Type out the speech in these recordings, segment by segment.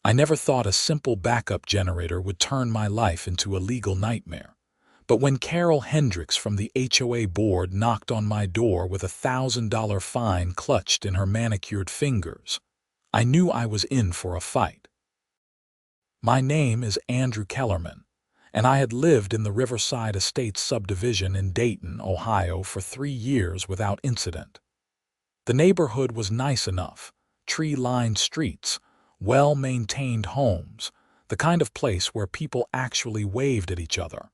I never thought a simple backup generator would turn my life into a legal nightmare. But when Carol Hendricks from the HOA board knocked on my door with a $1,000 fine clutched in her manicured fingers, I knew I was in for a fight. My name is Andrew Kellerman, and I had lived in the Riverside Estates subdivision in Dayton, Ohio for 3 years without incident. The neighborhood was nice enough, tree-lined streets, well-maintained homes, the kind of place where people actually waved at each other.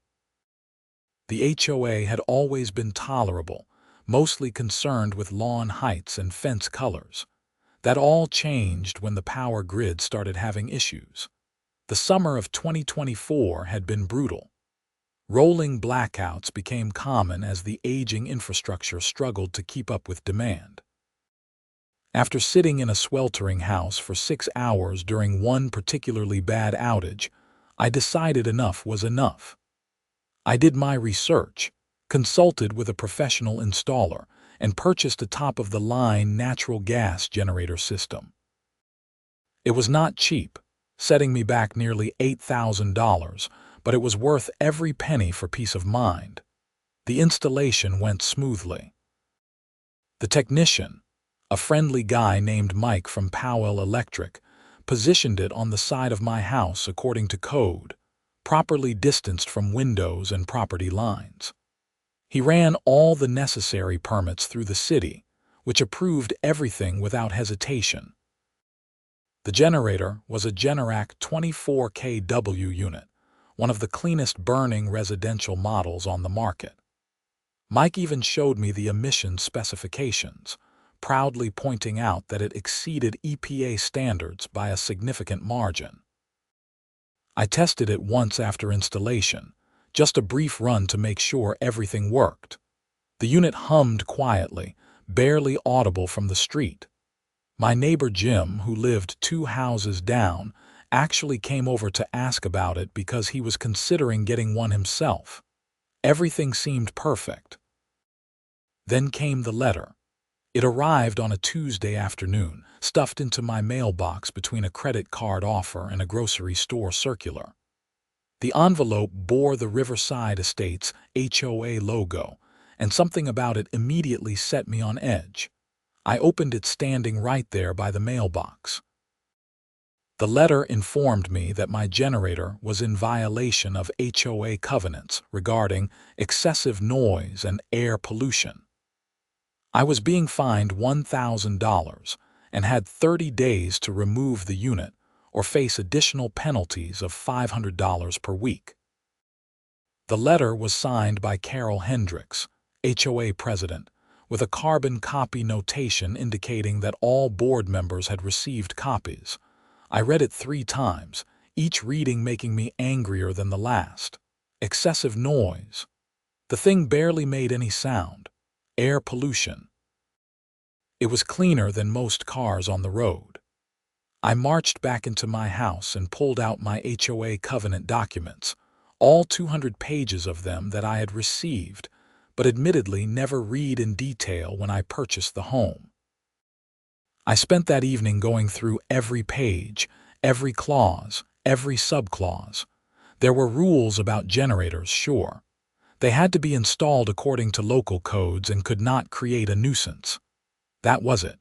The HOA had always been tolerable, mostly concerned with lawn heights and fence colors. That all changed when the power grid started having issues. The summer of 2024 had been brutal. Rolling blackouts became common as the aging infrastructure struggled to keep up with demand. After sitting in a sweltering house for 6 hours during one particularly bad outage, I decided enough was enough. I did my research, consulted with a professional installer, and purchased a top-of-the-line natural gas generator system. It was not cheap, setting me back nearly $8,000, but it was worth every penny for peace of mind. The installation went smoothly. The technician, a friendly guy named Mike from Powell Electric, positioned it on the side of my house according to code, properly distanced from windows and property lines. He ran all the necessary permits through the city, which approved everything without hesitation. The generator was a Generac 24 kW unit, one of the cleanest burning residential models on the market. Mike even showed me the emissions specifications, proudly pointing out that it exceeded EPA standards by a significant margin. I tested it once after installation, just a brief run to make sure everything worked. The unit hummed quietly, barely audible from the street. My neighbor Jim, who lived 2 houses down, actually came over to ask about it because he was considering getting one himself. Everything seemed perfect. Then came the letter. It arrived on a Tuesday afternoon, stuffed into my mailbox between a credit card offer and a grocery store circular. The envelope bore the Riverside Estates HOA logo, and something about it immediately set me on edge. I opened it standing right there by the mailbox. The letter informed me that my generator was in violation of HOA covenants regarding excessive noise and air pollution. I was being fined $1,000 and had 30 days to remove the unit or face additional penalties of $500 per week. The letter was signed by Carol Hendricks, HOA president, with a carbon copy notation indicating that all board members had received copies. I read it 3 times, each reading making me angrier than the last. Excessive noise. The thing barely made any sound. Air pollution. It was cleaner than most cars on the road. I marched back into my house and pulled out my HOA covenant documents, all 200 pages of them that I had received, but admittedly never read in detail when I purchased the home. I spent that evening going through every page, every clause, every subclause. There were rules about generators, sure. They had to be installed according to local codes and could not create a nuisance. That was it.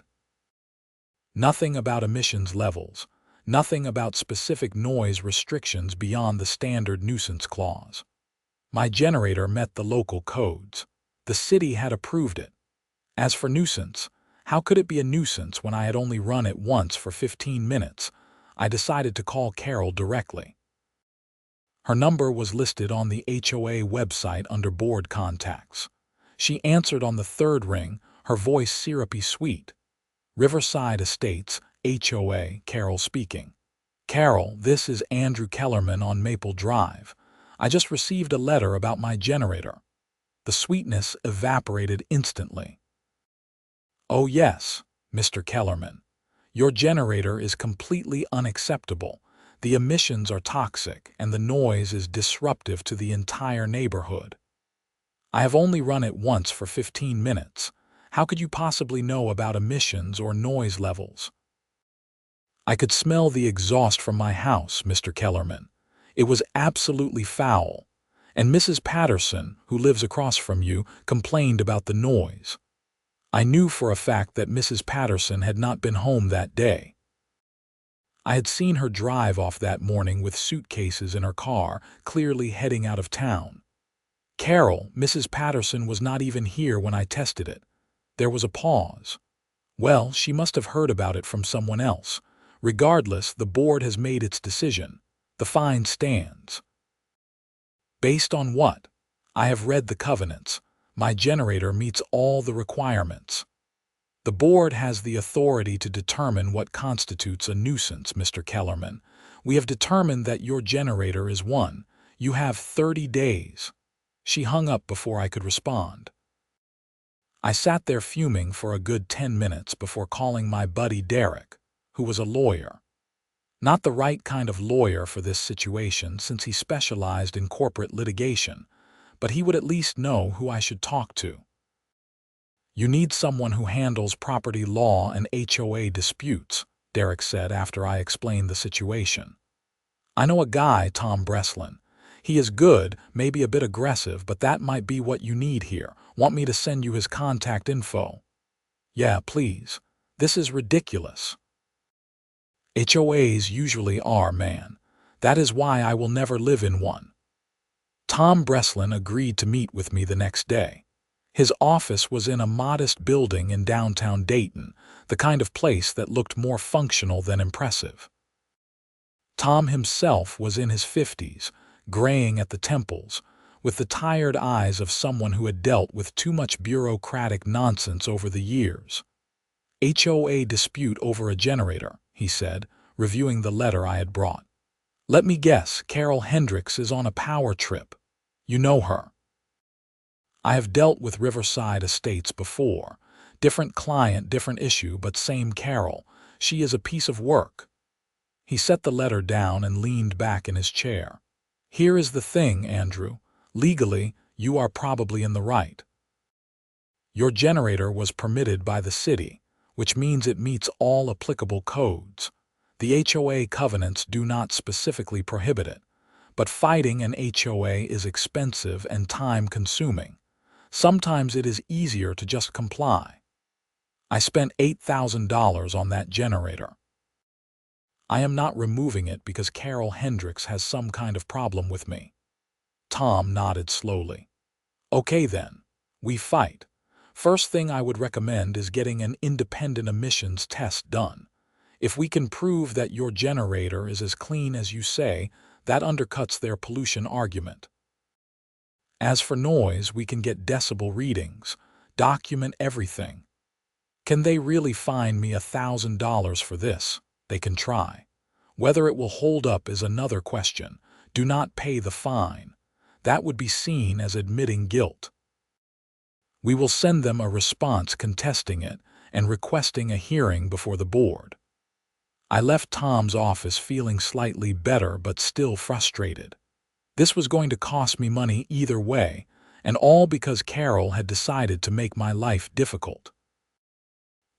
Nothing about emissions levels, nothing about specific noise restrictions beyond the standard nuisance clause. My generator met the local codes. The city had approved it. As for nuisance, how could it be a nuisance when I had only run it once for 15 minutes? I decided to call Carol directly. Her number was listed on the HOA website under board contacts. She answered on the 3rd ring, her voice syrupy sweet. Riverside Estates, HOA, Carol speaking. Carol, this is Andrew Kellerman on Maple Drive. I just received a letter about my generator. The sweetness evaporated instantly. Oh yes, Mr. Kellerman. Your generator is completely unacceptable. The emissions are toxic and the noise is disruptive to the entire neighborhood. I have only run it once for 15 minutes. How could you possibly know about emissions or noise levels? I could smell the exhaust from my house, Mr. Kellerman. It was absolutely foul. And Mrs. Patterson, who lives across from you, complained about the noise. I knew for a fact that Mrs. Patterson had not been home that day. I had seen her drive off that morning with suitcases in her car, clearly heading out of town. Carol, Mrs. Patterson, was not even here when I tested it. There was a pause. Well, she must have heard about it from someone else. Regardless, the board has made its decision. The fine stands. Based on what? I have read the covenants. My generator meets all the requirements. The board has the authority to determine what constitutes a nuisance, Mr. Kellerman. We have determined that your generator is one. You have 30 days. She hung up before I could respond. I sat there fuming for a good 10 minutes before calling my buddy Derek, who was a lawyer. Not the right kind of lawyer for this situation since he specialized in corporate litigation, but he would at least know who I should talk to. You need someone who handles property law and HOA disputes, Derek said after I explained the situation. I know a guy, Tom Breslin. He is good, maybe a bit aggressive, but that might be what you need here. Want me to send you his contact info? Yeah, please. This is ridiculous. HOAs usually are, man. That is why I will never live in one. Tom Breslin agreed to meet with me the next day. His office was in a modest building in downtown Dayton, the kind of place that looked more functional than impressive. Tom himself was in his 50s, graying at the temples, with the tired eyes of someone who had dealt with too much bureaucratic nonsense over the years. HOA dispute over a generator, he said, reviewing the letter I had brought. Let me guess, Carol Hendricks is on a power trip. You know her. I have dealt with Riverside Estates before. Different client, different issue, but same Carol. She is a piece of work. He set the letter down and leaned back in his chair. Here is the thing, Andrew. Legally, you are probably in the right. Your generator was permitted by the city, which means it meets all applicable codes. The HOA covenants do not specifically prohibit it, but fighting an HOA is expensive and time-consuming. Sometimes it is easier to just comply. I spent $8,000 on that generator. I am not removing it because Carol Hendricks has some kind of problem with me. Tom nodded slowly. Okay then, we fight. First thing I would recommend is getting an independent emissions test done. If we can prove that your generator is as clean as you say, that undercuts their pollution argument. As for noise, we can get decibel readings, document everything. Can they really fine me $1,000 for this? They can try. Whether it will hold up is another question. Do not pay the fine. That would be seen as admitting guilt. We will send them a response contesting it and requesting a hearing before the board. I left Tom's office feeling slightly better but still frustrated. This was going to cost me money either way, and all because Carol had decided to make my life difficult.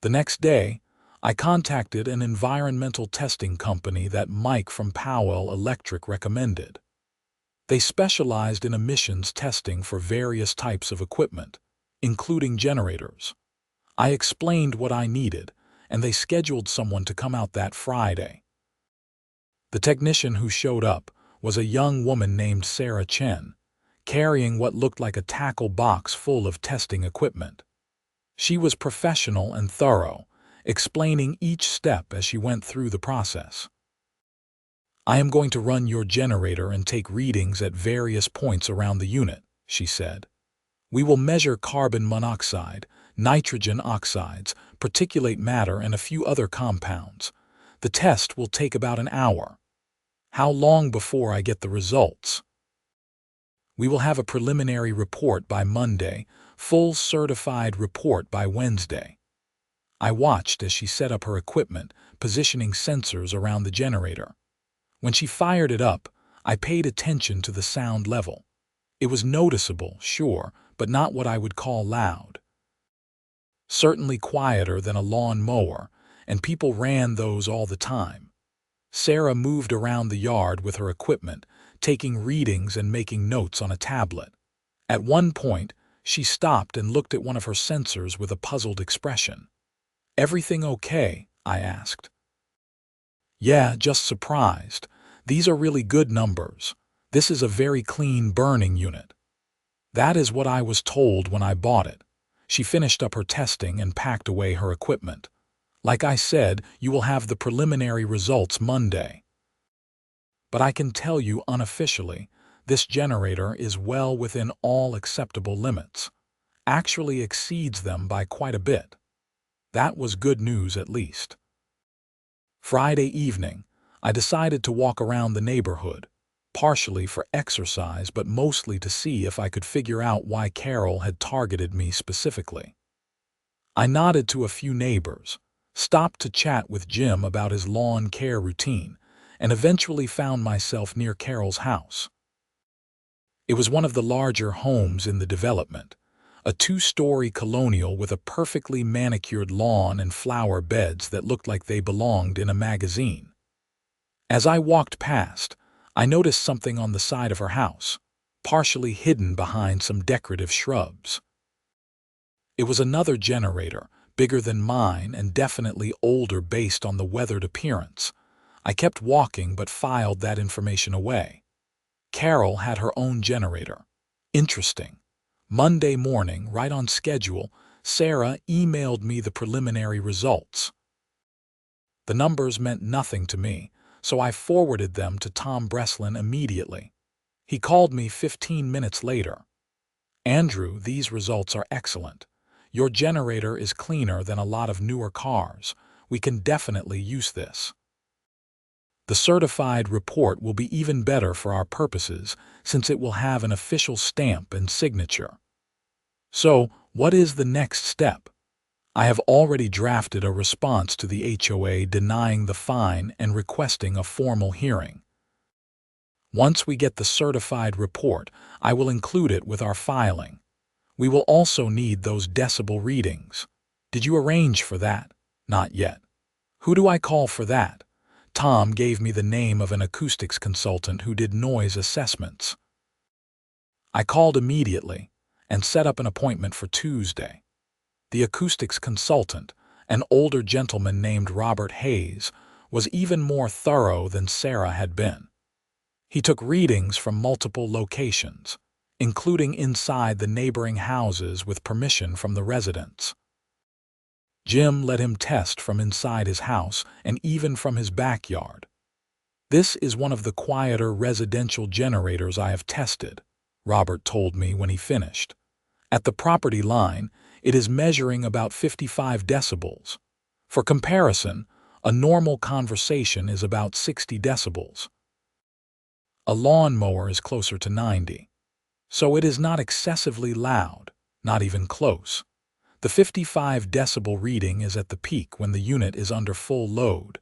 The next day, I contacted an environmental testing company that Mike from Powell Electric recommended. They specialized in emissions testing for various types of equipment, including generators. I explained what I needed, and they scheduled someone to come out that Friday. The technician who showed up was a young woman named Sarah Chen, carrying what looked like a tackle box full of testing equipment. She was professional and thorough, explaining each step as she went through the process. I am going to run your generator and take readings at various points around the unit, she said. We will measure carbon monoxide, nitrogen oxides, particulate matter, and a few other compounds. The test will take about an hour. How long before I get the results? We will have a preliminary report by Monday, full certified report by Wednesday. I watched as she set up her equipment, positioning sensors around the generator. When she fired it up, I paid attention to the sound level. It was noticeable, sure, but not what I would call loud. Certainly quieter than a lawn mower, and people ran those all the time. Sarah moved around the yard with her equipment, taking readings and making notes on a tablet. At one point, she stopped and looked at one of her sensors with a puzzled expression. "Everything okay?" I asked. "Yeah, just surprised. These are really good numbers. This is a very clean burning unit." "That is what I was told when I bought it." She finished up her testing and packed away her equipment. "Like I said, you will have the preliminary results Monday. But I can tell you unofficially, this generator is well within all acceptable limits. Actually exceeds them by quite a bit." That was good news at least. Friday evening, I decided to walk around the neighborhood, partially for exercise but mostly to see if I could figure out why Carol had targeted me specifically. I nodded to a few neighbors, stopped to chat with Jim about his lawn care routine, and eventually found myself near Carol's house. It was one of the larger homes in the development, a two-story colonial with a perfectly manicured lawn and flower beds that looked like they belonged in a magazine. As I walked past, I noticed something on the side of her house, partially hidden behind some decorative shrubs. It was another generator, bigger than mine and definitely older based on the weathered appearance. I kept walking but filed that information away. Carol had her own generator. Interesting. Monday morning, right on schedule, Sarah emailed me the preliminary results. The numbers meant nothing to me, so I forwarded them to Tom Breslin immediately. He called me 15 minutes later. "Andrew, these results are excellent. Your generator is cleaner than a lot of newer cars. We can definitely use this. The certified report will be even better for our purposes since it will have an official stamp and signature." So, what is the next step? I have already drafted a response to the HOA denying the fine and requesting a formal hearing. Once we get the certified report, I will include it with our filing. We will also need those decibel readings. Did you arrange for that? Not yet. Who do I call for that? Tom gave me the name of an acoustics consultant who did noise assessments. I called immediately and set up an appointment for Tuesday. The acoustics consultant, an older gentleman named Robert Hayes, was even more thorough than Sarah had been. He took readings from multiple locations, including inside the neighboring houses with permission from the residents. Jim let him test from inside his house and even from his backyard. "This is one of the quieter residential generators I have tested," Robert told me when he finished. "At the property line, it is measuring about 55 decibels. For comparison, a normal conversation is about 60 decibels. A lawnmower is closer to 90. So it is not excessively loud, not even close. The 55 decibel reading is at the peak when the unit is under full load.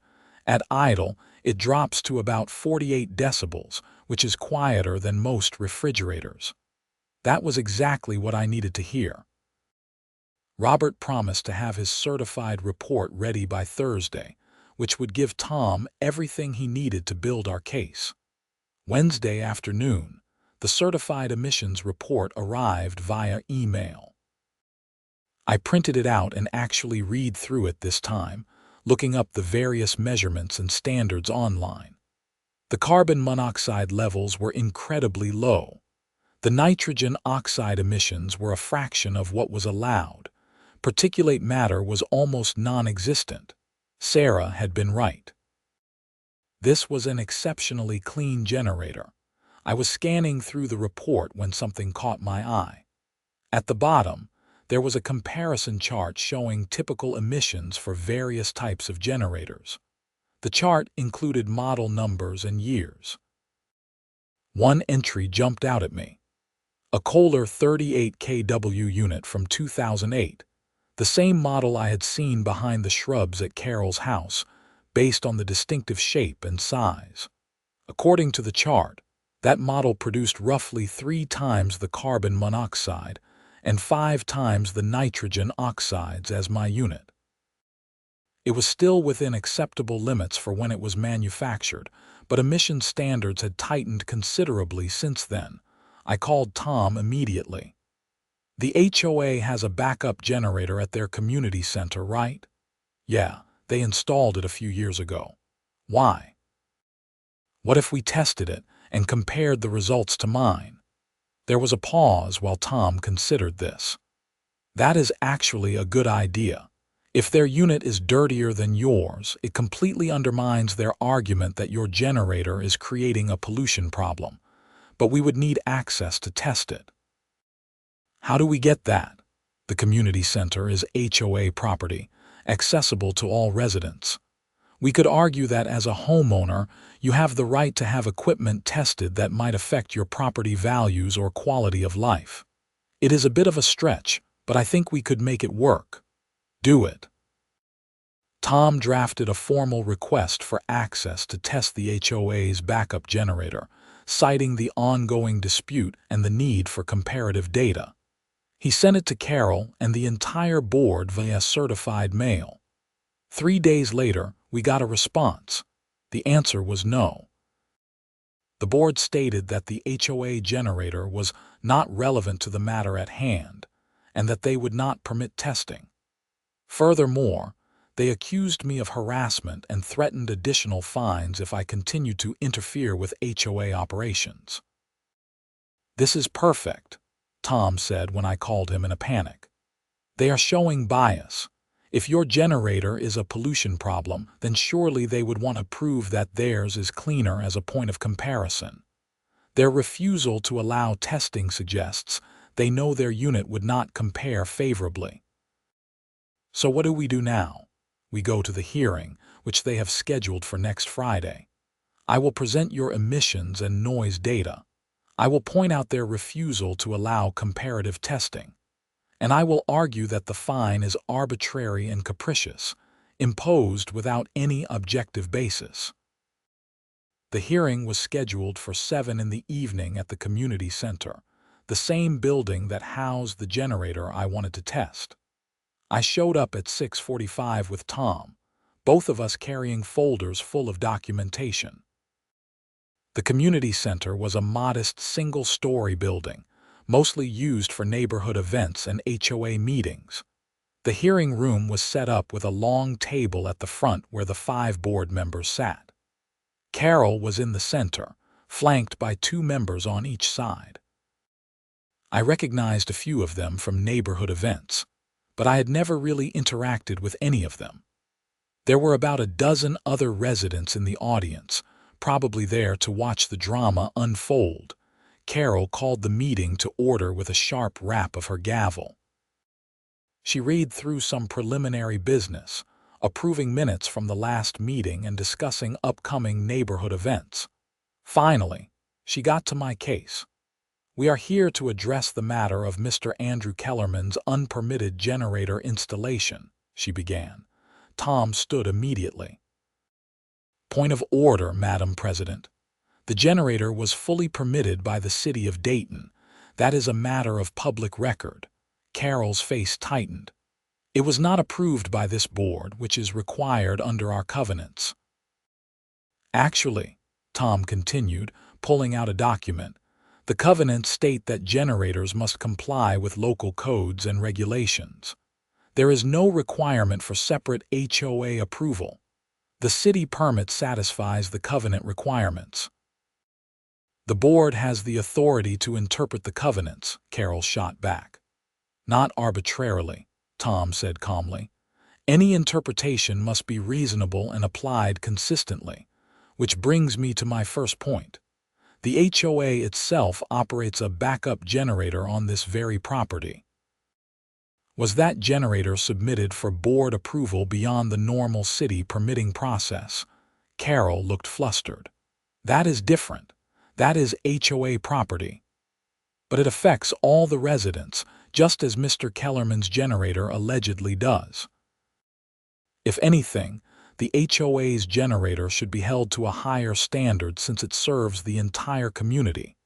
At idle, it drops to about 48 decibels, which is quieter than most refrigerators." That was exactly what I needed to hear. Robert promised to have his certified report ready by Thursday, which would give Tom everything he needed to build our case. Wednesday afternoon, the certified emissions report arrived via email. I printed it out and actually read through it this time, looking up the various measurements and standards online. The carbon monoxide levels were incredibly low. The nitrogen oxide emissions were a fraction of what was allowed. Particulate matter was almost non-existent. Sarah had been right. This was an exceptionally clean generator. I was scanning through the report when something caught my eye. At the bottom, there was a comparison chart showing typical emissions for various types of generators. The chart included model numbers and years. One entry jumped out at me. A Kohler 38 kW unit from 2008, the same model I had seen behind the shrubs at Carol's house, based on the distinctive shape and size. According to the chart, that model produced roughly 3 times the carbon monoxide and 5 times the nitrogen oxides as my unit. It was still within acceptable limits for when it was manufactured, but emission standards had tightened considerably since then. I called Tom immediately. "The HOA has a backup generator at their community center, right?" "Yeah, they installed it a few years ago." "Why?" "What if we tested it and compared the results to mine?" There was a pause while Tom considered this. "That is actually a good idea. If their unit is dirtier than yours, it completely undermines their argument that your generator is creating a pollution problem. But we would need access to test it." "How do we get that?" "The community center is HOA property, accessible to all residents. We could argue that as a homeowner, you have the right to have equipment tested that might affect your property values or quality of life. It is a bit of a stretch, but I think we could make it work." "Do it." Tom drafted a formal request for access to test the HOA's backup generator, citing the ongoing dispute and the need for comparative data. He sent it to Carol and the entire board via certified mail. 3 days later, we got a response. The answer was no. The board stated that the HOA generator was not relevant to the matter at hand, and that they would not permit testing. Furthermore, they accused me of harassment and threatened additional fines if I continued to interfere with HOA operations. "This is perfect," Tom said when I called him in a panic. "They are showing bias. If your generator is a pollution problem, then surely they would want to prove that theirs is cleaner as a point of comparison. Their refusal to allow testing suggests they know their unit would not compare favorably." "So what do we do now?" "We go to the hearing, which they have scheduled for next Friday. I will present your emissions and noise data. I will point out their refusal to allow comparative testing. And I will argue that the fine is arbitrary and capricious, imposed without any objective basis." The hearing was scheduled for 7 in the evening at the community center, the same building that housed the generator I wanted to test. I showed up at 6:45 with Tom, both of us carrying folders full of documentation. The community center was a modest single-story building, mostly used for neighborhood events and HOA meetings. The hearing room was set up with a long table at the front where the 5 board members sat. Carol was in the center, flanked by 2 members on each side. I recognized a few of them from neighborhood events, but I had never really interacted with any of them. There were about a dozen other residents in the audience, probably there to watch the drama unfold. Carol called the meeting to order with a sharp rap of her gavel. She read through some preliminary business, approving minutes from the last meeting and discussing upcoming neighborhood events. Finally, she got to my case. "We are here to address the matter of Mr. Andrew Kellerman's unpermitted generator installation," she began. Tom stood immediately. "Point of order, Madam President. The generator was fully permitted by the city of Dayton. That is a matter of public record." Carol's face tightened. "It was not approved by this board, which is required under our covenants." "Actually," Tom continued, pulling out a document, "the covenants state that generators must comply with local codes and regulations. There is no requirement for separate HOA approval. The city permit satisfies the covenant requirements." "The board has the authority to interpret the covenants," Carol shot back. "Not arbitrarily," Tom said calmly. "Any interpretation must be reasonable and applied consistently, which brings me to my first point. The HOA itself operates a backup generator on this very property. Was that generator submitted for board approval beyond the normal city permitting process?" Carol looked flustered. "That is different. That is HOA property. But it affects all the residents, just as Mr. Kellerman's generator allegedly does. If anything, the HOA's generator should be held to a higher standard since it serves the entire community.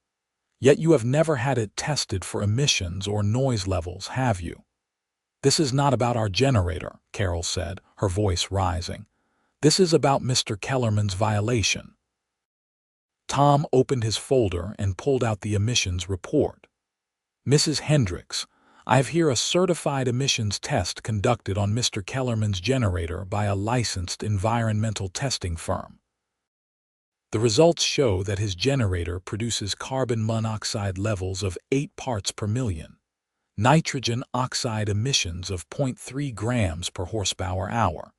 Yet you have never had it tested for emissions or noise levels, have you?" "This is not about our generator," Carol said, her voice rising. "This is about Mr. Kellerman's violation." Tom opened his folder and pulled out the emissions report. "Mrs. Hendricks, I have here a certified emissions test conducted on Mr. Kellerman's generator by a licensed environmental testing firm. The results show that his generator produces carbon monoxide levels of 8 parts per million, nitrogen oxide emissions of 0.3 grams per horsepower-hour,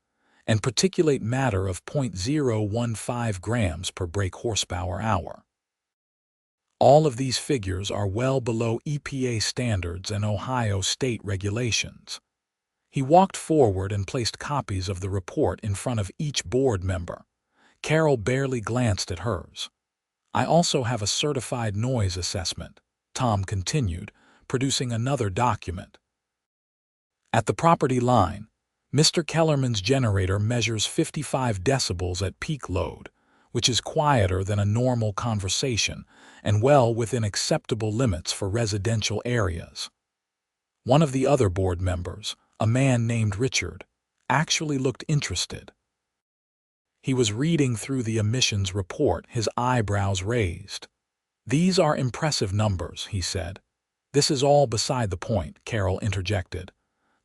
and particulate matter of 0.015 grams per brake horsepower-hour. All of these figures are well below EPA standards and Ohio state regulations." He walked forward and placed copies of the report in front of each board member. Carol barely glanced at hers. "I also have a certified noise assessment," Tom continued, producing another document. "At the property line, Mr. Kellerman's generator measures 55 decibels at peak load, which is quieter than a normal conversation and well within acceptable limits for residential areas." One of the other board members, a man named Richard, actually looked interested. He was reading through the emissions report, his eyebrows raised. "These are impressive numbers," he said. "This is all beside the point," Carol interjected.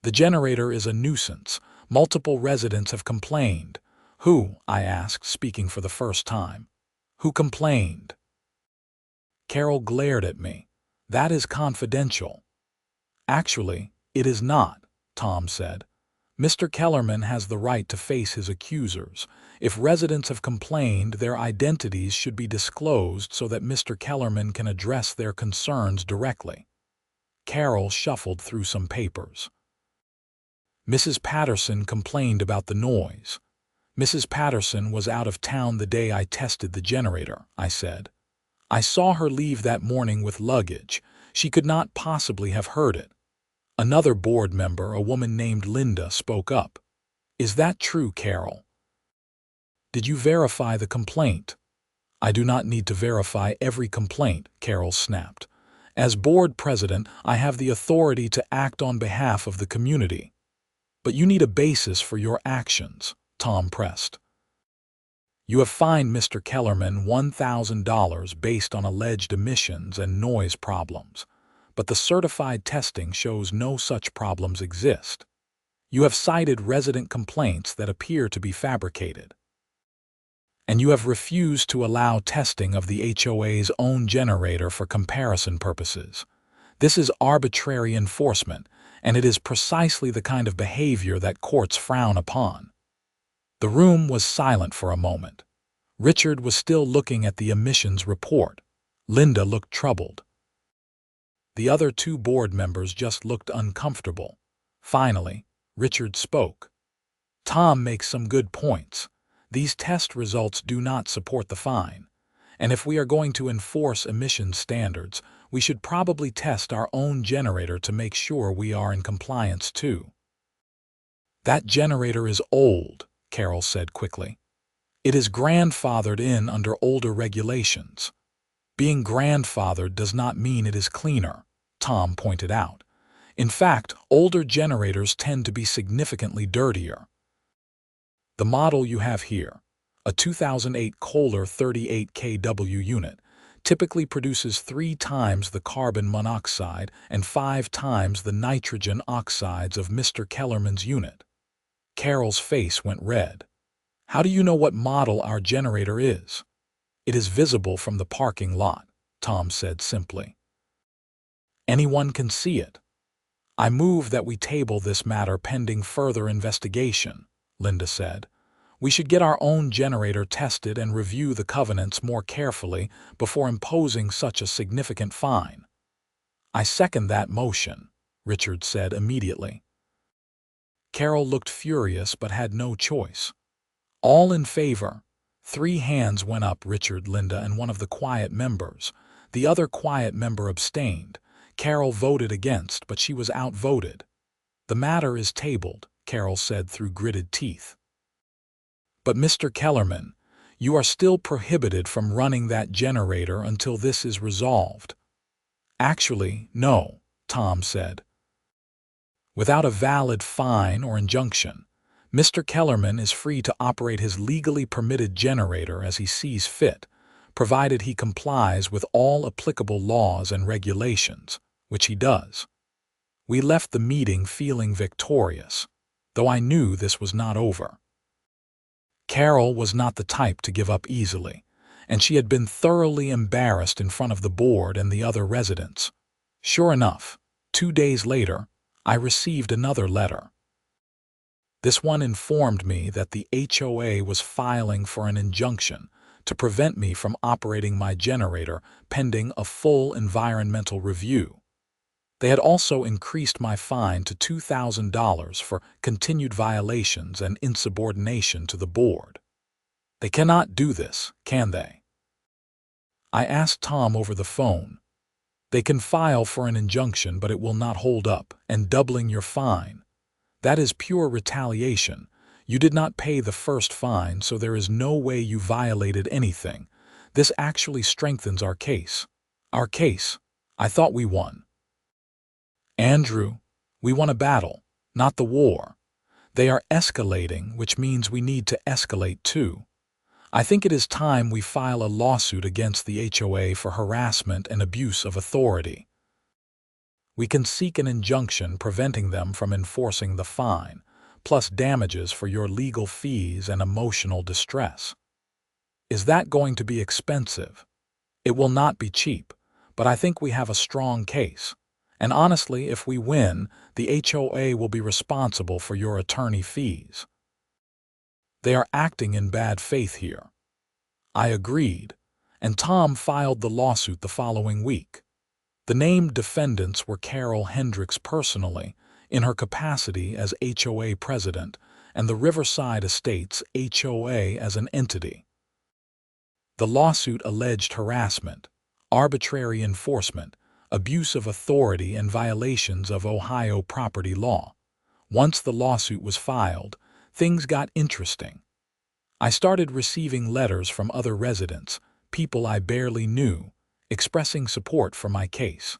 "The generator is a nuisance. Multiple residents have complained." "Who?" I asked, speaking for the first time. "Who complained?" Carol glared at me. "That is confidential." "Actually, it is not," Tom said. "Mr. Kellerman has the right to face his accusers. If residents have complained, their identities should be disclosed so that Mr. Kellerman can address their concerns directly." Carol shuffled through some papers. "Mrs. Patterson complained about the noise." "Mrs. Patterson was out of town the day I tested the generator," I said. "I saw her leave that morning with luggage. She could not possibly have heard it." Another board member, a woman named Linda, spoke up. "Is that true, Carol? Did you verify the complaint?" "I do not need to verify every complaint," Carol snapped. "As board president, I have the authority to act on behalf of the community." "But you need a basis for your actions," Tom pressed. "You have fined Mr. Kellerman $1,000 based on alleged emissions and noise problems, but the certified testing shows no such problems exist. You have cited resident complaints that appear to be fabricated. And you have refused to allow testing of the HOA's own generator for comparison purposes. This is arbitrary enforcement, and it is precisely the kind of behavior that courts frown upon." The room was silent for a moment. Richard was still looking at the emissions report. Linda looked troubled. The other two board members just looked uncomfortable. Finally, Richard spoke. "Tom makes some good points. These test results do not support the fine. And if we are going to enforce emissions standards, we should probably test our own generator to make sure we are in compliance too." "That generator is old," Carol said quickly. "It is grandfathered in under older regulations." "Being grandfathered does not mean it is cleaner," Tom pointed out. "In fact, older generators tend to be significantly dirtier. The model you have here, a 2008 Kohler 38 kW unit, typically produces 3 times the carbon monoxide and 5 times the nitrogen oxides of Mr. Kellerman's unit." Carol's face went red. "How do you know what model our generator is?" "It is visible from the parking lot," Tom said simply. "Anyone can see it." "I move that we table this matter pending further investigation," Linda said. "We should get our own generator tested and review the covenants more carefully before imposing such a significant fine." "I second that motion," Richard said immediately. Carol looked furious but had no choice. "All in favor?" 3 hands went up: Richard, Linda, and one of the quiet members. The other quiet member abstained. Carol voted against, but she was outvoted. "The matter is tabled," Carol said through gritted teeth. "But Mr. Kellerman, you are still prohibited from running that generator until this is resolved." "Actually, no," Tom said. Without a valid fine or injunction, Mr. Kellerman is free to operate his legally permitted generator as he sees fit, provided he complies with all applicable laws and regulations, which he does. We left the meeting feeling victorious, though I knew this was not over. Carol was not the type to give up easily, and she had been thoroughly embarrassed in front of the board and the other residents. Sure enough, 2 days later, I received another letter. This one informed me that the HOA was filing for an injunction to prevent me from operating my generator pending a full environmental review. They had also increased my fine to $2,000 for continued violations and insubordination to the board. They cannot do this, can they? I asked Tom over the phone. They can file for an injunction, but it will not hold up, and doubling your fine. That is pure retaliation. You did not pay the first fine, so there is no way you violated anything. This actually strengthens our case. Our case. I thought we won. Andrew, we won a battle, not the war. They are escalating, which means we need to escalate too. I think it is time we file a lawsuit against the HOA for harassment and abuse of authority. We can seek an injunction preventing them from enforcing the fine, plus damages for your legal fees and emotional distress. Is that going to be expensive? It will not be cheap, but I think we have a strong case. And honestly, if we win, the HOA will be responsible for your attorney fees. They are acting in bad faith here. I agreed, and Tom filed the lawsuit the following week. The named defendants were Carol Hendricks personally, in her capacity as HOA president, and the Riverside Estates HOA as an entity. The lawsuit alleged harassment, arbitrary enforcement, abuse of authority, and violations of Ohio property law. Once the lawsuit was filed, things got interesting. I started receiving letters from other residents, people I barely knew, expressing support for my case.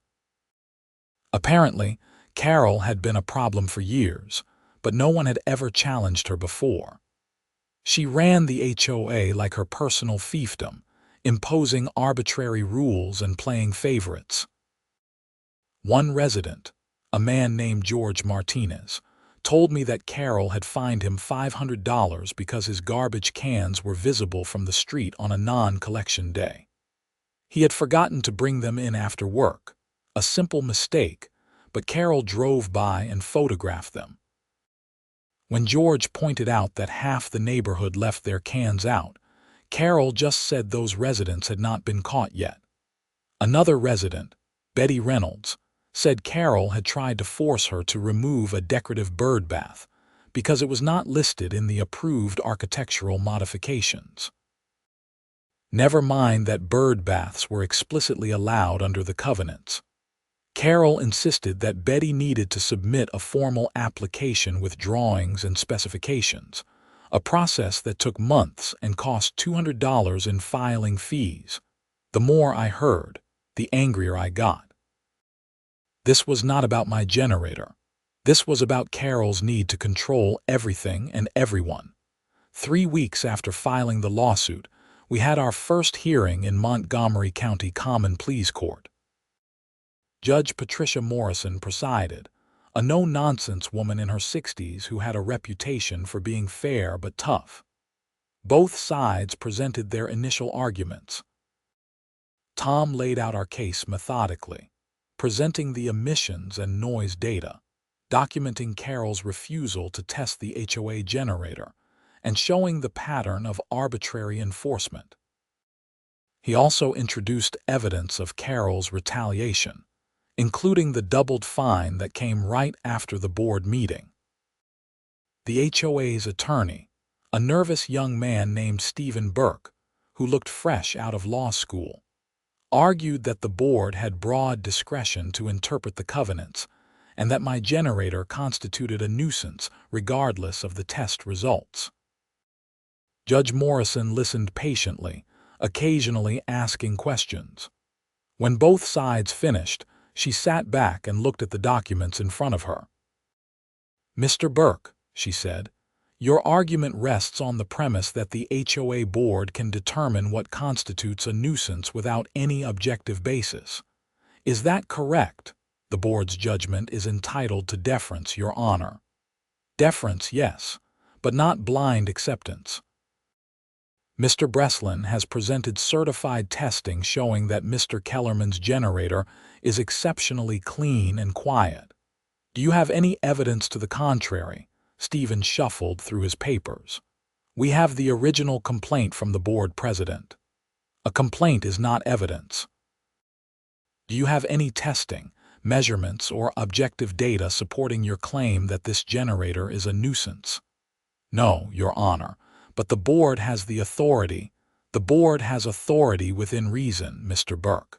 Apparently, Carol had been a problem for years, but no one had ever challenged her before. She ran the HOA like her personal fiefdom, imposing arbitrary rules and playing favorites. One resident, a man named George Martinez, told me that Carol had fined him $500 because his garbage cans were visible from the street on a non-collection day. He had forgotten to bring them in after work, a simple mistake, but Carol drove by and photographed them. When George pointed out that half the neighborhood left their cans out, Carol just said those residents had not been caught yet. Another resident, Betty Reynolds, said Carol had tried to force her to remove a decorative bird bath because it was not listed in the approved architectural modifications. Never mind that bird baths were explicitly allowed under the covenants. Carol insisted that Betty needed to submit a formal application with drawings and specifications, a process that took months and cost $200 in filing fees. The more I heard, the angrier I got. This was not about my generator. This was about Carol's need to control everything and everyone. 3 weeks after filing the lawsuit, we had our first hearing in Montgomery County Common Pleas Court. Judge Patricia Morrison presided, a no-nonsense woman in her 60s who had a reputation for being fair but tough. Both sides presented their initial arguments. Tom laid out our case methodically, presenting the emissions and noise data, documenting Carol's refusal to test the HOA generator, and showing the pattern of arbitrary enforcement. He also introduced evidence of Carol's retaliation, including the doubled fine that came right after the board meeting. The HOA's attorney, a nervous young man named Stephen Burke, who looked fresh out of law school, argued that the board had broad discretion to interpret the covenants and that my generator constituted a nuisance regardless of the test results. Judge Morrison listened patiently, occasionally asking questions. When both sides finished, she sat back and looked at the documents in front of her. Mr. Burke, she said, your argument rests on the premise that the HOA board can determine what constitutes a nuisance without any objective basis. Is that correct? The board's judgment is entitled to deference, Your Honor. Deference, yes, but not blind acceptance. Mr. Breslin has presented certified testing showing that Mr. Kellerman's generator is exceptionally clean and quiet. Do you have any evidence to the contrary? Stephen shuffled through his papers. We have the original complaint from the board president. A complaint is not evidence. Do you have any testing, measurements, or objective data supporting your claim that this generator is a nuisance? No, Your Honor, but the board has the authority. The board has authority within reason, Mr. Burke.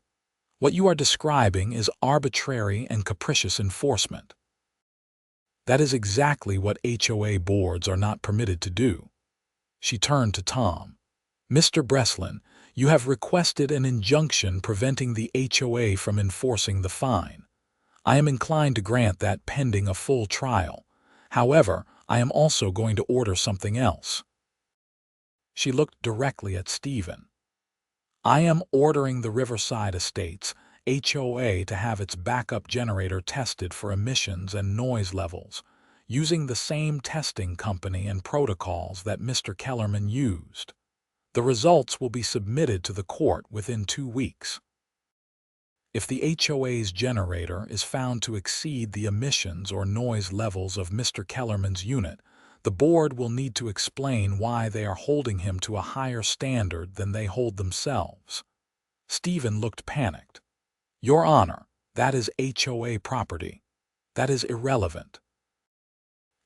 What you are describing is arbitrary and capricious enforcement. That is exactly what HOA boards are not permitted to do. She turned to Tom. Mr. Breslin, you have requested an injunction preventing the HOA from enforcing the fine. I am inclined to grant that pending a full trial. However, I am also going to order something else. She looked directly at Stephen. I am ordering the Riverside Estates, HOA, to have its backup generator tested for emissions and noise levels, using the same testing company and protocols that Mr. Kellerman used. The results will be submitted to the court within 2 weeks. If the HOA's generator is found to exceed the emissions or noise levels of Mr. Kellerman's unit, the board will need to explain why they are holding him to a higher standard than they hold themselves. Stephen looked panicked. Your Honor, that is HOA property. That is irrelevant.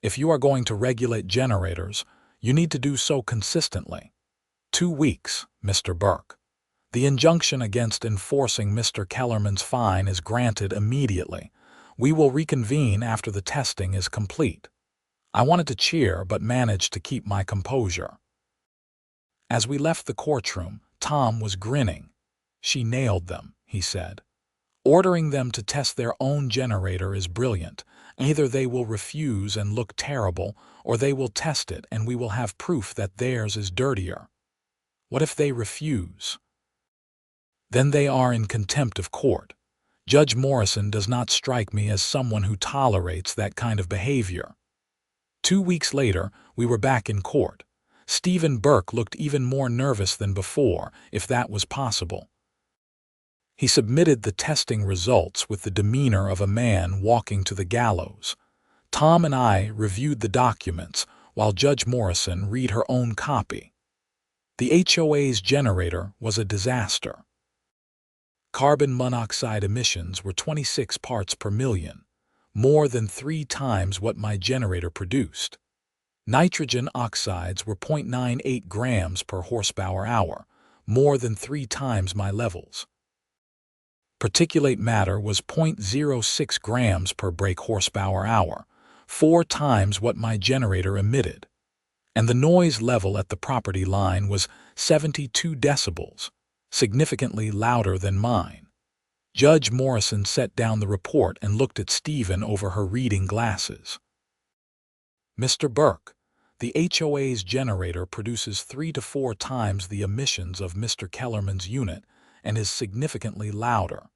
If you are going to regulate generators, you need to do so consistently. 2 weeks, Mr. Burke. The injunction against enforcing Mr. Kellerman's fine is granted immediately. We will reconvene after the testing is complete. I wanted to cheer but managed to keep my composure. As we left the courtroom, Tom was grinning. She nailed them, he said. Ordering them to test their own generator is brilliant. Either they will refuse and look terrible, or they will test it and we will have proof that theirs is dirtier. What if they refuse? Then they are in contempt of court. Judge Morrison does not strike me as someone who tolerates that kind of behavior. 2 weeks later, we were back in court. Stephen Burke looked even more nervous than before, if that was possible. He submitted the testing results with the demeanor of a man walking to the gallows. Tom and I reviewed the documents, while Judge Morrison read her own copy. The HOA's generator was a disaster. Carbon monoxide emissions were 26 parts per million, more than 3 times what my generator produced. Nitrogen oxides were 0.98 grams per horsepower-hour, more than 3 times my levels. Particulate matter was 0.06 grams per brake horsepower-hour, 4 times what my generator emitted. And the noise level at the property line was 72 decibels, significantly louder than mine. Judge Morrison set down the report and looked at Stephen over her reading glasses. Mr. Burke, the HOA's generator produces 3 to 4 times the emissions of Mr. Kellerman's unit and is significantly louder.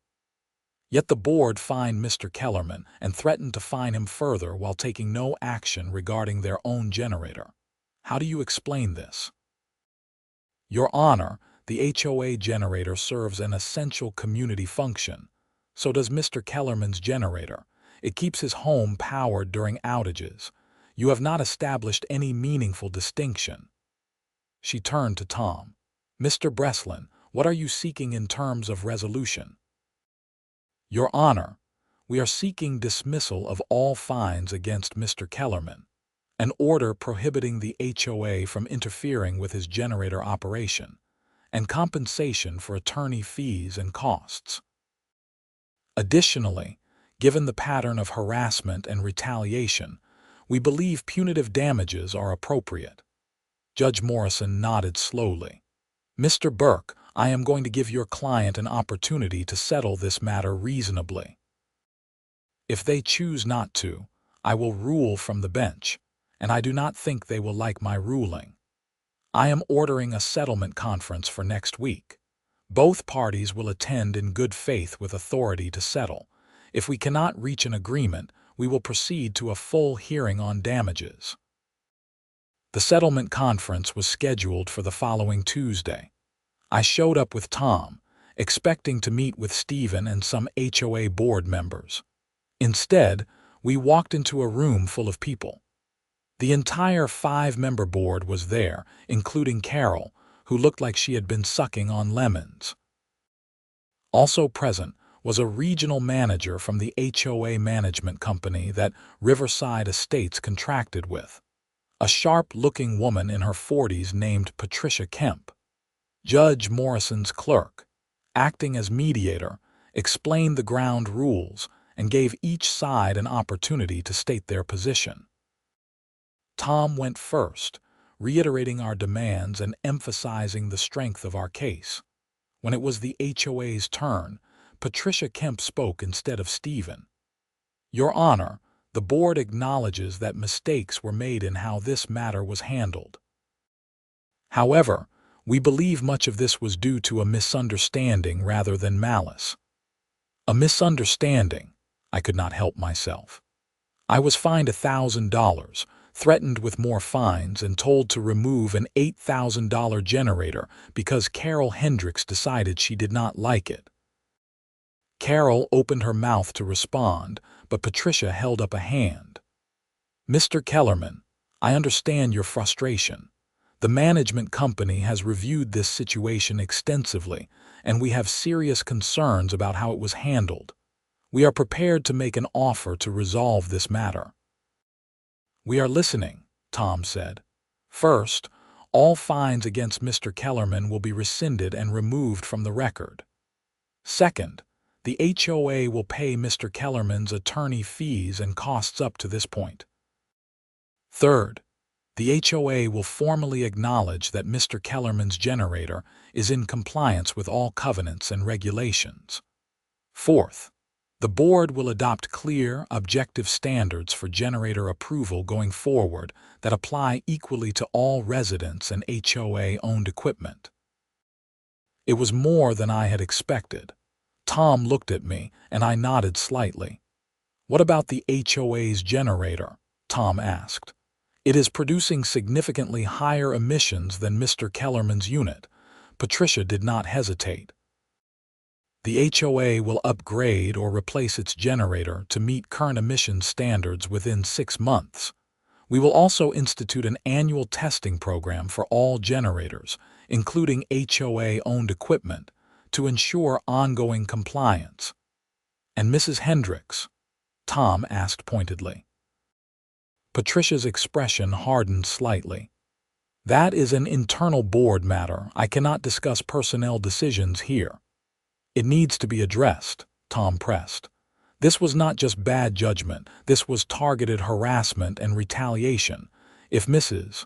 Yet the board fined Mr. Kellerman and threatened to fine him further while taking no action regarding their own generator. How do you explain this? Your Honor, the HOA generator serves an essential community function. So does Mr. Kellerman's generator. It keeps his home powered during outages. You have not established any meaningful distinction. She turned to Tom. Mr. Breslin, what are you seeking in terms of resolution? Your Honor, we are seeking dismissal of all fines against Mr. Kellerman, an order prohibiting the HOA from interfering with his generator operation, and compensation for attorney fees and costs. Additionally, given the pattern of harassment and retaliation, we believe punitive damages are appropriate. Judge Morrison nodded slowly. Mr. Burke, I am going to give your client an opportunity to settle this matter reasonably. If they choose not to, I will rule from the bench, and I do not think they will like my ruling. I am ordering a settlement conference for next week. Both parties will attend in good faith with authority to settle. If we cannot reach an agreement, we will proceed to a full hearing on damages. The settlement conference was scheduled for the following Tuesday. I showed up with Tom, expecting to meet with Stephen and some HOA board members. Instead, we walked into a room full of people. The entire 5-member board was there, including Carol, who looked like she had been sucking on lemons. Also present was a regional manager from the HOA management company that Riverside Estates contracted with, a sharp-looking woman in her 40s named Patricia Kemp. Judge Morrison's clerk, acting as mediator, explained the ground rules and gave each side an opportunity to state their position. Tom went first, reiterating our demands and emphasizing the strength of our case. When it was the HOA's turn, Patricia Kemp spoke instead of Stephen. Your Honor, the board acknowledges that mistakes were made in how this matter was handled. However, we believe much of this was due to a misunderstanding rather than malice. A misunderstanding? I could not help myself. I was fined $1,000, threatened with more fines, and told to remove an $8,000 generator because Carol Hendricks decided she did not like it. Carol opened her mouth to respond, but Patricia held up a hand. Mr. Kellerman, I understand your frustration. The management company has reviewed this situation extensively, and we have serious concerns about how it was handled. We are prepared to make an offer to resolve this matter. We are listening, Tom said. First, all fines against Mr. Kellerman will be rescinded and removed from the record. Second, the HOA will pay Mr. Kellerman's attorney fees and costs up to this point. Third, the HOA will formally acknowledge that Mr. Kellerman's generator is in compliance with all covenants and regulations. Fourth, the board will adopt clear, objective standards for generator approval going forward that apply equally to all residents and HOA-owned equipment. It was more than I had expected. Tom looked at me, and I nodded slightly. What about the HOA's generator? Tom asked. It is producing significantly higher emissions than Mr. Kellerman's unit. Patricia did not hesitate. The HOA will upgrade or replace its generator to meet current emissions standards within 6 months. We will also institute an annual testing program for all generators, including HOA-owned equipment, to ensure ongoing compliance. And Mrs. Hendricks? Tom asked pointedly. Patricia's expression hardened slightly. That is an internal board matter. I cannot discuss personnel decisions here. It needs to be addressed, Tom pressed. This was not just bad judgment. This was targeted harassment and retaliation. If Mrs.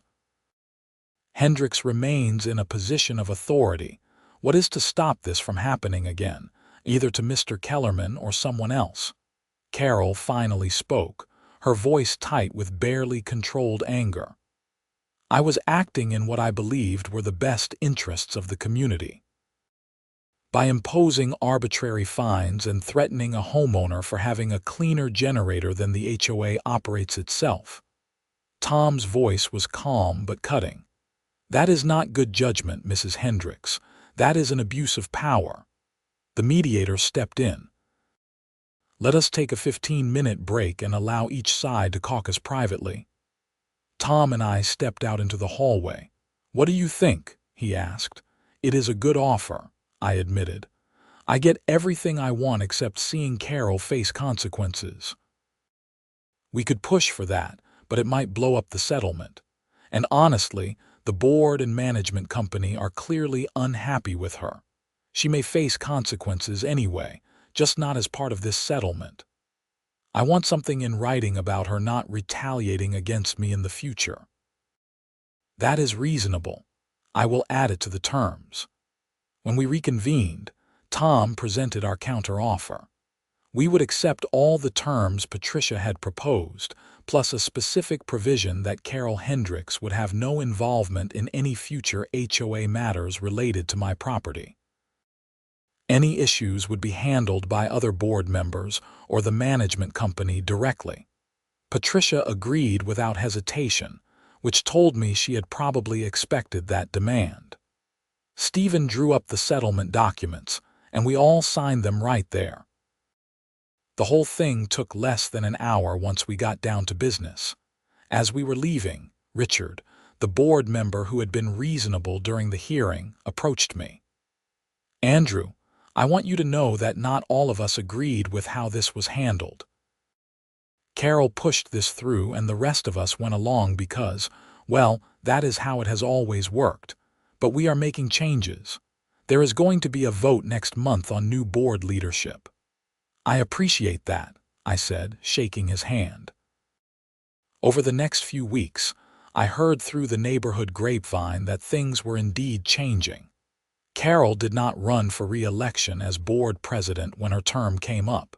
Hendricks remains in a position of authority, what is to stop this from happening again, either to Mr. Kellerman or someone else? Carol finally spoke, her voice tight with barely controlled anger. I was acting in what I believed were the best interests of the community. By imposing arbitrary fines and threatening a homeowner for having a cleaner generator than the HOA operates itself. Tom's voice was calm but cutting. That is not good judgment, Mrs. Hendricks. That is an abuse of power. The mediator stepped in. Let us take a 15-minute break and allow each side to caucus privately. Tom and I stepped out into the hallway. What do you think? He asked. It is a good offer, I admitted. I get everything I want except seeing Carol face consequences. We could push for that, but it might blow up the settlement. And honestly, the board and management company are clearly unhappy with her. She may face consequences anyway, just not as part of this settlement. I want something in writing about her not retaliating against me in the future. That is reasonable. I will add it to the terms. When we reconvened, Tom presented our counteroffer. We would accept all the terms Patricia had proposed, plus a specific provision that Carol Hendricks would have no involvement in any future HOA matters related to my property. Any issues would be handled by other board members or the management company directly. Patricia agreed without hesitation, which told me she had probably expected that demand. Stephen drew up the settlement documents, and we all signed them right there. The whole thing took less than an hour once we got down to business. As we were leaving, Richard, the board member who had been reasonable during the hearing, approached me. "Andrew, I want you to know that not all of us agreed with how this was handled. Carol pushed this through and the rest of us went along because, well, that is how it has always worked. But we are making changes. There is going to be a vote next month on new board leadership." "I appreciate that," I said, shaking his hand. Over the next few weeks, I heard through the neighborhood grapevine that things were indeed changing. Carol did not run for re-election as board president when her term came up.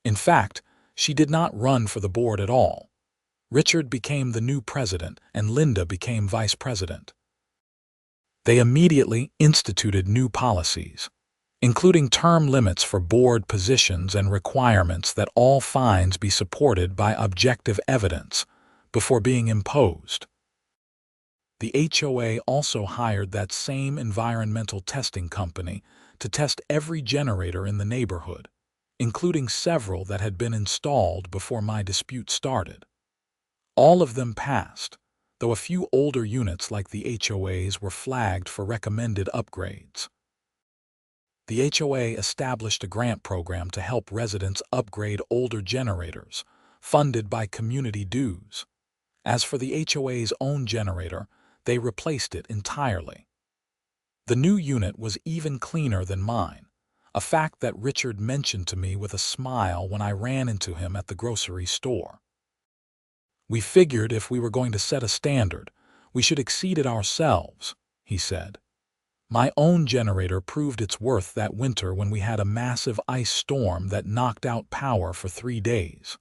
In fact, she did not run for the board at all. Richard became the new president and Linda became vice president. They immediately instituted new policies, including term limits for board positions and requirements that all fines be supported by objective evidence before being imposed. The HOA also hired that same environmental testing company to test every generator in the neighborhood, including several that had been installed before my dispute started. All of them passed, though a few older units like the HOA's were flagged for recommended upgrades. The HOA established a grant program to help residents upgrade older generators, funded by community dues. As for the HOA's own generator, they replaced it entirely. The new unit was even cleaner than mine, a fact that Richard mentioned to me with a smile when I ran into him at the grocery store. "We figured if we were going to set a standard, we should exceed it ourselves," he said. "My own generator proved its worth that winter when we had a massive ice storm that knocked out power for 3 days.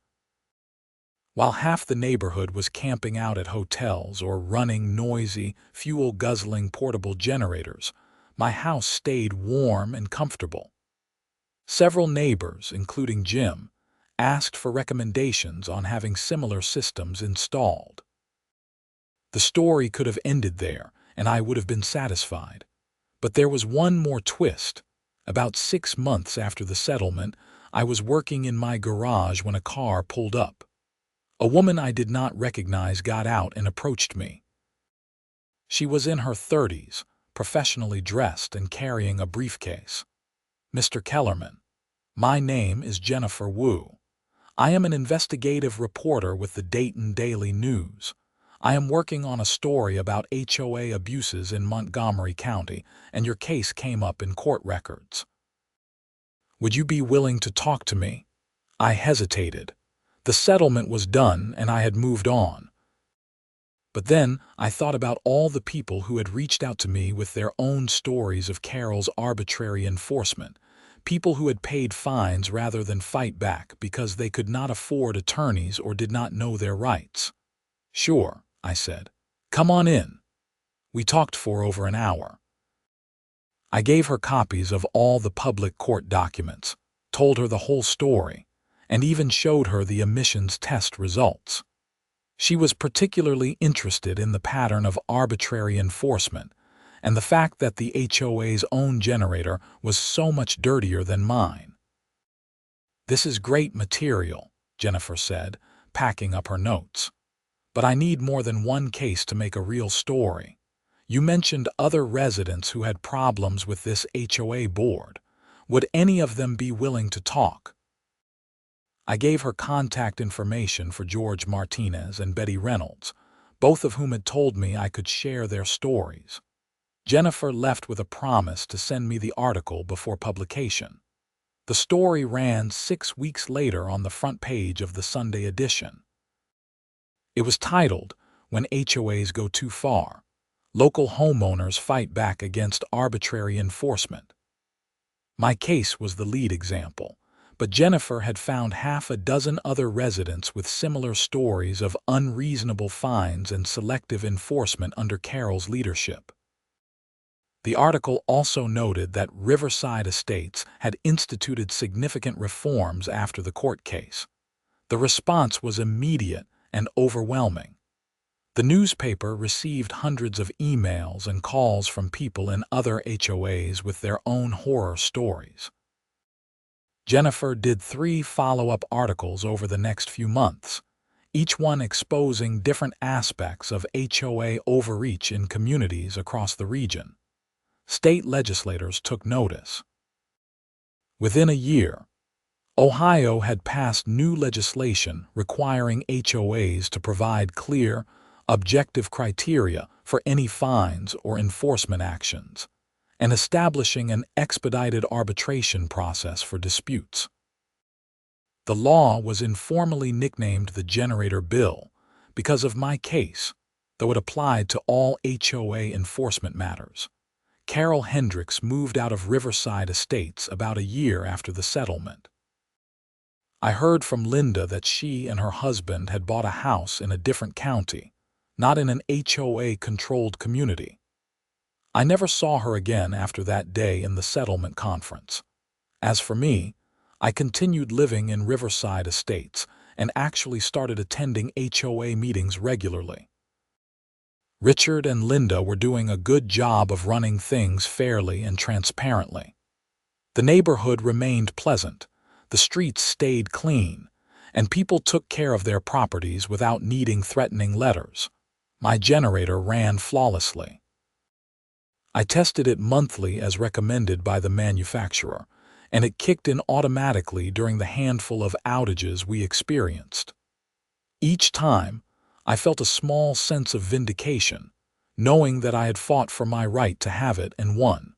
While half the neighborhood was camping out at hotels or running noisy, fuel-guzzling portable generators, my house stayed warm and comfortable. Several neighbors, including Jim, asked for recommendations on having similar systems installed. The story could have ended there, and I would have been satisfied. But there was one more twist. About 6 months after the settlement, I was working in my garage when a car pulled up. A woman I did not recognize got out and approached me. She was in her 30s, professionally dressed and carrying a briefcase. "Mr. Kellerman, my name is Jennifer Wu. I am an investigative reporter with the Dayton Daily News. I am working on a story about HOA abuses in Montgomery County, and your case came up in court records. Would you be willing to talk to me?" I hesitated. The settlement was done and I had moved on. But then I thought about all the people who had reached out to me with their own stories of Carol's arbitrary enforcement, people who had paid fines rather than fight back because they could not afford attorneys or did not know their rights. "Sure," I said. "Come on in." We talked for over an hour. I gave her copies of all the public court documents, told her the whole story, and even showed her the emissions test results. She was particularly interested in the pattern of arbitrary enforcement and the fact that the HOA's own generator was so much dirtier than mine. "This is great material," Jennifer said, packing up her notes. "But I need more than one case to make a real story. You mentioned other residents who had problems with this HOA board. Would any of them be willing to talk?" I gave her contact information for George Martinez and Betty Reynolds, both of whom had told me I could share their stories. Jennifer left with a promise to send me the article before publication. The story ran 6 weeks later on the front page of the Sunday edition. It was titled, "When HOAs Go Too Far, Local Homeowners Fight Back Against Arbitrary Enforcement." My case was the lead example, but Jennifer had found half a dozen other residents with similar stories of unreasonable fines and selective enforcement under Carol's leadership. The article also noted that Riverside Estates had instituted significant reforms after the court case. The response was immediate and overwhelming. The newspaper received hundreds of emails and calls from people in other HOAs with their own horror stories. Jennifer did 3 follow-up articles over the next few months, each one exposing different aspects of HOA overreach in communities across the region. State legislators took notice. Within a year, Ohio had passed new legislation requiring HOAs to provide clear, objective criteria for any fines or enforcement actions, and establishing an expedited arbitration process for disputes. The law was informally nicknamed the Generator Bill because of my case, though it applied to all HOA enforcement matters. Carol Hendricks moved out of Riverside Estates about a year after the settlement. I heard from Linda that she and her husband had bought a house in a different county, not in an HOA-controlled community. I never saw her again after that day in the settlement conference. As for me, I continued living in Riverside Estates and actually started attending HOA meetings regularly. Richard and Linda were doing a good job of running things fairly and transparently. The neighborhood remained pleasant, the streets stayed clean, and people took care of their properties without needing threatening letters. My generator ran flawlessly. I tested it monthly as recommended by the manufacturer, and it kicked in automatically during the handful of outages we experienced. Each time, I felt a small sense of vindication, knowing that I had fought for my right to have it and won.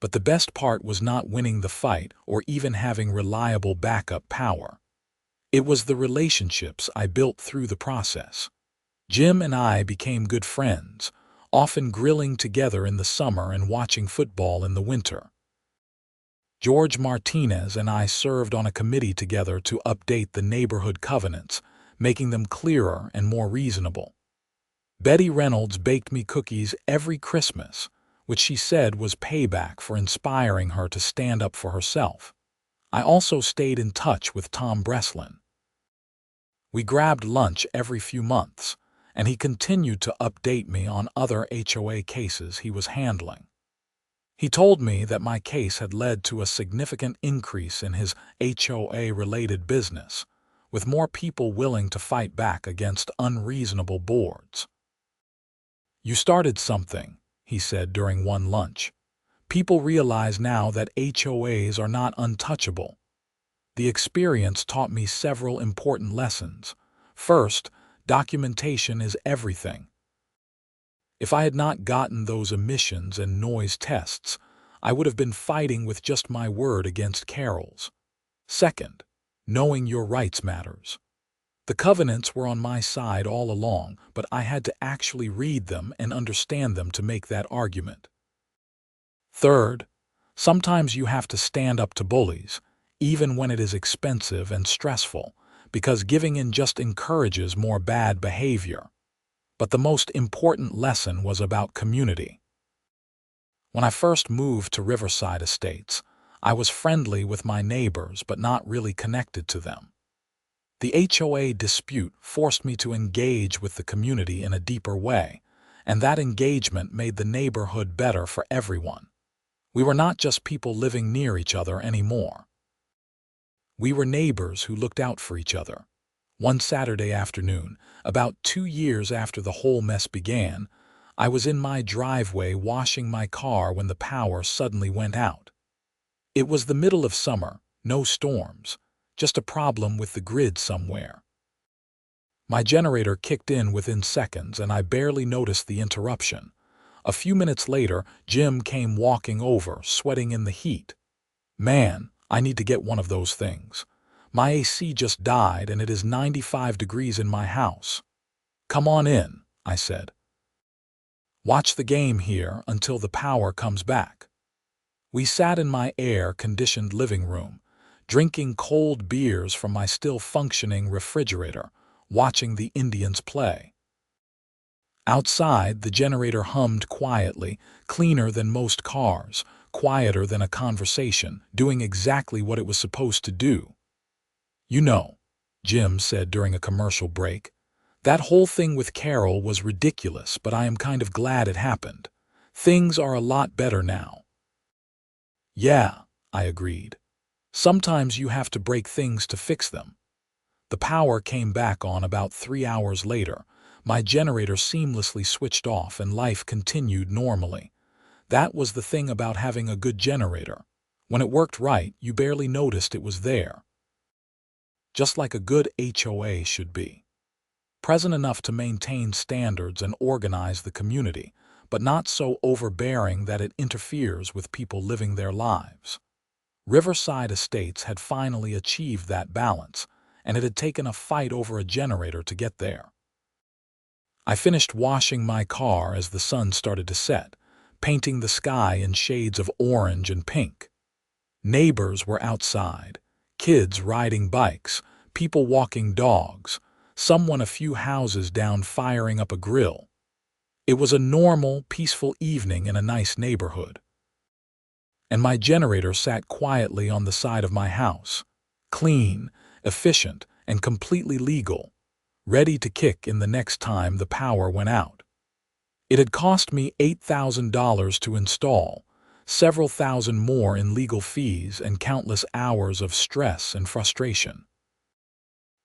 But the best part was not winning the fight or even having reliable backup power. It was the relationships I built through the process. Jim and I became good friends, often grilling together in the summer and watching football in the winter. George Martinez and I served on a committee together to update the neighborhood covenants, making them clearer and more reasonable. Betty Reynolds baked me cookies every Christmas, which she said was payback for inspiring her to stand up for herself. I also stayed in touch with Tom Breslin. We grabbed lunch every few months, and he continued to update me on other HOA cases he was handling. He told me that my case had led to a significant increase in his HOA-related business, with more people willing to fight back against unreasonable boards. "You started something," he said during one lunch. "People realize now that HOAs are not untouchable." The experience taught me several important lessons. First, documentation is everything. If I had not gotten those emissions and noise tests, I would have been fighting with just my word against Carol's. Second, knowing your rights matters. The covenants were on my side all along, but I had to actually read them and understand them to make that argument. Third, sometimes you have to stand up to bullies, even when it is expensive and stressful, because giving in just encourages more bad behavior. But the most important lesson was about community. When I first moved to Riverside Estates, I was friendly with my neighbors but not really connected to them. The HOA dispute forced me to engage with the community in a deeper way, and that engagement made the neighborhood better for everyone. We were not just people living near each other anymore. We were neighbors who looked out for each other. One Saturday afternoon, about 2 years after the whole mess began, I was in my driveway washing my car when the power suddenly went out. It was the middle of summer, no storms, just a problem with the grid somewhere. My generator kicked in within seconds and I barely noticed the interruption. A few minutes later, Jim came walking over, sweating in the heat. "Man, I need to get one of those things. My AC just died and it is 95 degrees in my house." "Come on in," I said. "Watch the game here until the power comes back." We sat in my air-conditioned living room, drinking cold beers from my still-functioning refrigerator, watching the Indians play. Outside, the generator hummed quietly, cleaner than most cars, quieter than a conversation, doing exactly what it was supposed to do. "You know," Jim said during a commercial break, "that whole thing with Carol was ridiculous, but I am kind of glad it happened. Things are a lot better now." "Yeah," I agreed. "Sometimes you have to break things to fix them." The power came back on about 3 hours later. My generator seamlessly switched off and life continued normally. That was the thing about having a good generator. When it worked right, you barely noticed it was there. Just like a good HOA should be. Present enough to maintain standards and organize the community, but not so overbearing that it interferes with people living their lives. Riverside Estates had finally achieved that balance, and it had taken a fight over a generator to get there. I finished washing my car as the sun started to set, painting the sky in shades of orange and pink. Neighbors were outside, kids riding bikes, people walking dogs, someone a few houses down firing up a grill. It was a normal, peaceful evening in a nice neighborhood. And my generator sat quietly on the side of my house, clean, efficient, and completely legal, ready to kick in the next time the power went out. It had cost me $8,000 to install, several thousand more in legal fees and countless hours of stress and frustration.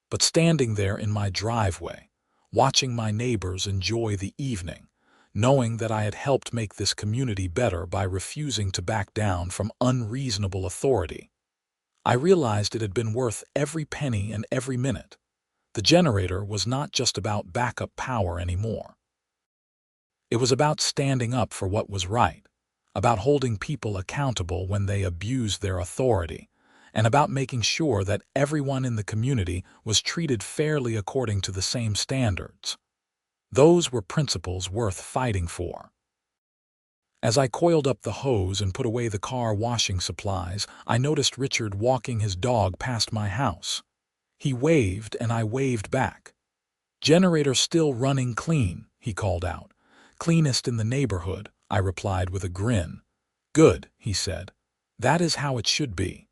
But standing there in my driveway, watching my neighbors enjoy the evening, knowing that I had helped make this community better by refusing to back down from unreasonable authority, I realized it had been worth every penny and every minute. The generator was not just about backup power anymore. It was about standing up for what was right, about holding people accountable when they abused their authority, and about making sure that everyone in the community was treated fairly according to the same standards. Those were principles worth fighting for. As I coiled up the hose and put away the car washing supplies, I noticed Richard walking his dog past my house. He waved and I waved back. "Generator still running clean," he called out. "Cleanest in the neighborhood," I replied with a grin. "Good," he said. "That is how it should be."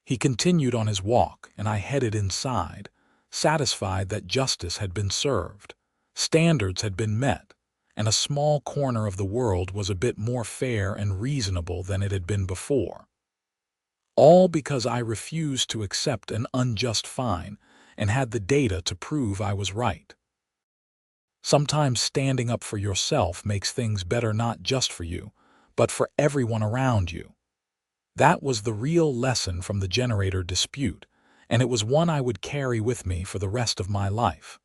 He continued on his walk, and I headed inside, satisfied that justice had been served, standards had been met, and a small corner of the world was a bit more fair and reasonable than it had been before. All because I refused to accept an unjust fine and had the data to prove I was right. Sometimes standing up for yourself makes things better not just for you, but for everyone around you. That was the real lesson from the generator dispute, and it was one I would carry with me for the rest of my life.